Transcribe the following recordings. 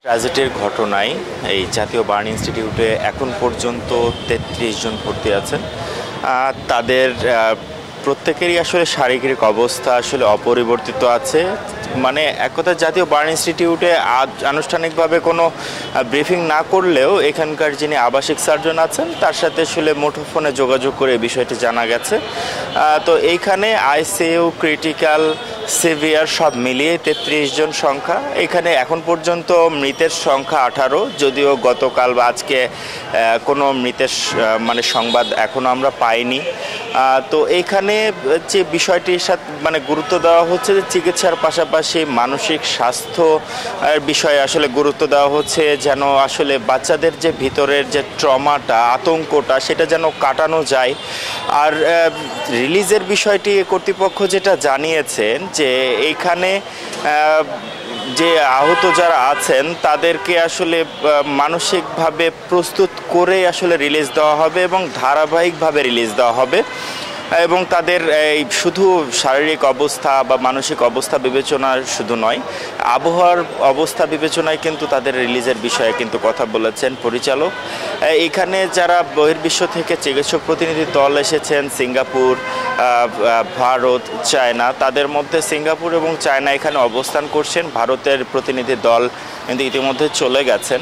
ট্র্যাজেডির ঘটনায় এই জাতীয় বার্ন ইনস্টিটিউটে এখন পর্যন্ত ৩৩ জন ভর্তি আছেন। তাদের প্রত্যেকেরই আসলে শারীরিক অবস্থা আসলে অপরিবর্তিত আছে। মানে এক কথা, জাতীয় বার্ন ইনস্টিটিউটে আজ আনুষ্ঠানিকভাবে কোনো ব্রিফিং না করলেও এখানকার যিনি আবাসিক সার্জন আছেন তার সাথে আসলে মুঠোফোনে যোগাযোগ করে বিষয়টি জানা গেছে। তো এইখানে আইসিইউ, ক্রিটিক্যাল, সিভিয়ার সব মিলিয়ে ৩৩ জন সংখ্যা। এখানে এখন পর্যন্ত মৃতের সংখ্যা 18, যদিও গতকাল বা আজকে কোনো মৃতের সংবাদ এখনও আমরা পাইনি। তো এইখানে যে বিষয়টির সাথে গুরুত্ব দেওয়া হচ্ছে যে চিকিৎসার পাশাপাশি মানসিক স্বাস্থ্য বিষয়ে আসলে গুরুত্ব দেওয়া হচ্ছে, যেন আসলে বাচ্চাদের যে ভিতরের যে ট্রমাটা, আতঙ্কটা, সেটা যেন কাটানো যায়। আর রিলিজের বিষয়টি কর্তৃপক্ষ যেটা জানিয়েছেন যে এইখানে যে আহত যারা আছেন তাদেরকে আসলে মানসিকভাবে প্রস্তুত করে আসলে রিলিজ দেওয়া হবে এবং ধারাবাহিকভাবে রিলিজ দেওয়া হবে, এবং তাদের এই শুধু শারীরিক অবস্থা বা মানসিক অবস্থা বিবেচনা শুধু নয়, আবহাওয়ার অবস্থা বিবেচনায় কিন্তু তাদের রিলিজের বিষয়ে কিন্তু কথা বলেছেন পরিচালক। এখানে যারা বহির্বিশ্ব থেকে চিকিৎসক প্রতিনিধি দল এসেছেন, সিঙ্গাপুর, ভারত, চায়না, তাদের মধ্যে সিঙ্গাপুর এবং চায়না এখানে অবস্থান করছেন। ভারতের প্রতিনিধি দল কিন্তু ইতিমধ্যে চলে গেছেন।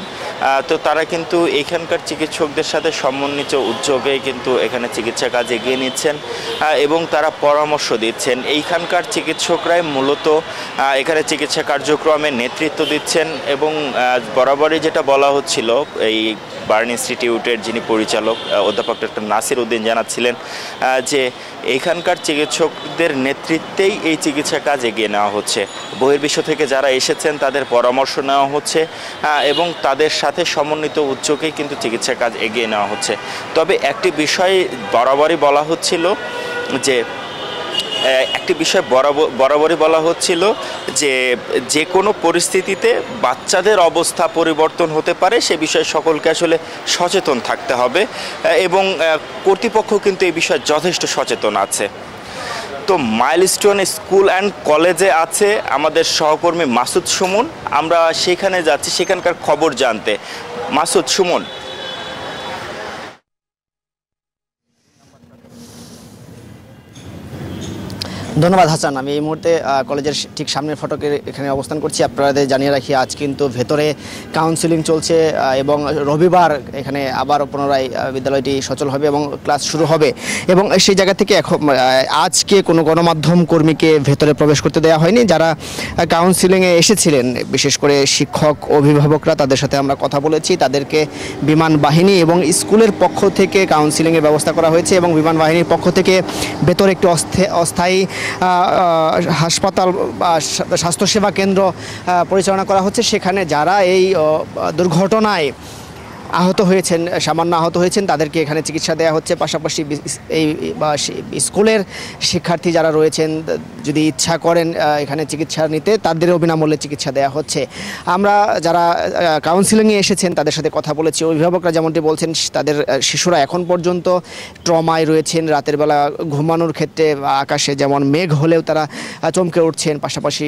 তো তারা কিন্তু এখানকার চিকিৎসকদের সাথে সমন্বিত উদ্যোগে কিন্তু এখানে চিকিৎসা কাজ এগিয়ে নিচ্ছেন এবং তারা পরামর্শ দিচ্ছেন। এইখানকার চিকিৎসকরাই মূলত এখানে চিকিৎসা কার্যক্রমে নেতৃত্ব দিচ্ছেন এবং বরাবরই যেটা বলা হচ্ছিল, এই বার্ন ইনস্টিটিউটের যিনি পরিচালক অধ্যাপক ডক্টর নাসির উদ্দিন জানাচ্ছিলেন যে এখানকার চিকিৎসকদের নেতৃত্বেই এই চিকিৎসা কাজ এগিয়ে নেওয়া হচ্ছে। বহির্বিশ্ব থেকে যারা এসেছেন তাদের পরামর্শ নেওয়া হচ্ছে এবং তাদের সাথে সমন্বিত উদ্যোগেই কিন্তু চিকিৎসা কাজ এগিয়ে নেওয়া হচ্ছে। তবে একটি বিষয় বরাবরই বলা হচ্ছিল বরাবরই বলা হচ্ছিল যে কোনো পরিস্থিতিতে বাচ্চাদের অবস্থা পরিবর্তন হতে পারে, সে বিষয়ে সকলকে আসলে সচেতন থাকতে হবে এবং কর্তৃপক্ষ কিন্তু এই বিষয়ে যথেষ্ট সচেতন আছে। তো মাইলস্টোন স্কুল অ্যান্ড কলেজে আছে আমাদের সহকর্মী মাসুদ সুমন। আমরা সেখানে যাচ্ছি সেখানকার খবর জানতে। মাসুদ, সুমন। ধন্যবাদ হাসান। আমি এই মুহূর্তে কলেজের ঠিক সামনের ফটকের এখানে অবস্থান করছি। আপনাদের জানিয়ে রাখি, আজ কিন্তু ভেতরে কাউন্সিলিং চলছে এবং রবিবার এখানে আবার পুনরায় বিদ্যালয়টি সচল হবে এবং ক্লাস শুরু হবে। এবং সেই জায়গা থেকে এখন আজকে কোনো গণমাধ্যম কর্মীকে ভেতরে প্রবেশ করতে দেওয়া হয়নি। যারা কাউন্সিলিংয়ে এসেছিলেন, বিশেষ করে শিক্ষক, অভিভাবকরা, তাদের সাথে আমরা কথা বলেছি। তাদেরকে বিমান বাহিনী এবং স্কুলের পক্ষ থেকে কাউন্সিলিংয়ের ব্যবস্থা করা হয়েছে এবং বিমান বাহিনীর পক্ষ থেকে ভেতরে একটি অস্থায়ী হাসপাতাল বা স্বাস্থ্যসেবা কেন্দ্র পরিচালনা করা হচ্ছে। সেখানে যারা এই দুর্ঘটনায় আহত হয়েছেন, সামান্য আহত হয়েছেন, তাদেরকে এখানে চিকিৎসা দেওয়া হচ্ছে। পাশাপাশি এই স্কুলের শিক্ষার্থী যারা রয়েছেন, যদি ইচ্ছা করেন এখানে চিকিৎসা নিতে, তাদেরও বিনামূল্যে চিকিৎসা দেওয়া হচ্ছে। আমরা যারা কাউন্সিলিংয়ে এসেছেন তাদের সাথে কথা বলেছি। অভিভাবকরা যেমনটি বলছেন, তাদের শিশুরা এখন পর্যন্ত ট্রমায় রয়েছেন। রাতের বেলা ঘুমানোর ক্ষেত্রে আকাশে যেমন মেঘ হলেও তারা চমকে উঠছেন, পাশাপাশি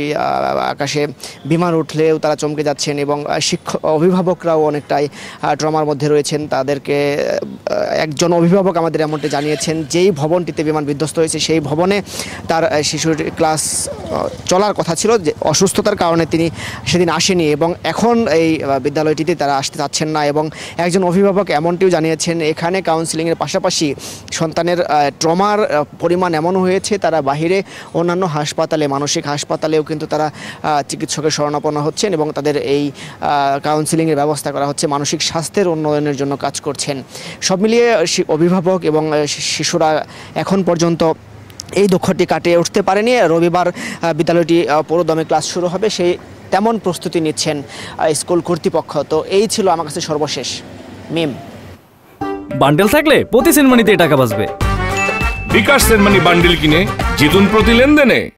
আকাশে বিমান উঠলেও তারা চমকে যাচ্ছেন এবং অভিভাবকরাও অনেকটাই ট্রমার মধ্যে রয়েছেন। তাদেরকে একজন অভিভাবক আমাদের এমনটি জানিয়েছেন, যেই ভবনটিতে বিমান বিধ্বস্ত হয়েছে সেই ভবনে তার শিশুর ক্লাস চলার কথা ছিল, যে অসুস্থতার কারণে তিনি সেদিন আসেনি এবং এখন এই বিদ্যালয়টিতে তারা আসতে চাচ্ছেন না। এবং একজন অভিভাবক এমনটিও জানিয়েছেন, এখানে কাউন্সিলিংয়ের পাশাপাশি সন্তানের ট্রমার পরিমাণ এমন হয়েছে, তারা বাহিরে অন্যান্য হাসপাতালে, মানসিক হাসপাতালেও কিন্তু তারা চিকিৎসকের শরণাপন্ন হচ্ছেন এবং তাদের এই কাউন্সিলিংয়ের ব্যবস্থা করা হচ্ছে। মানসিক স্বাস্থ্যের উন্নয়নের জন্য কাজ করছেন। সব মিলিয়ে অভিভাবক এবং শিশুরা এখন পর্যন্ত এই দুঃখটি কাটিয়ে উঠতে পারেনি। রবিবার বিদ্যালয়টি পুরোদমে ক্লাস শুরু হবে, সেই তেমন প্রস্তুতি নিচ্ছেন স্কুল কর্তৃপক্ষ। তো এই ছিল আমার কাছে সর্বশেষ। মিম, বান্ডেল থাকলে প্রতি সেনমানিতে টাকা বাঁচবে। বিকাশ সেনমানি বান্ডেল কিনে জিতুন প্রতি লেনদেনে।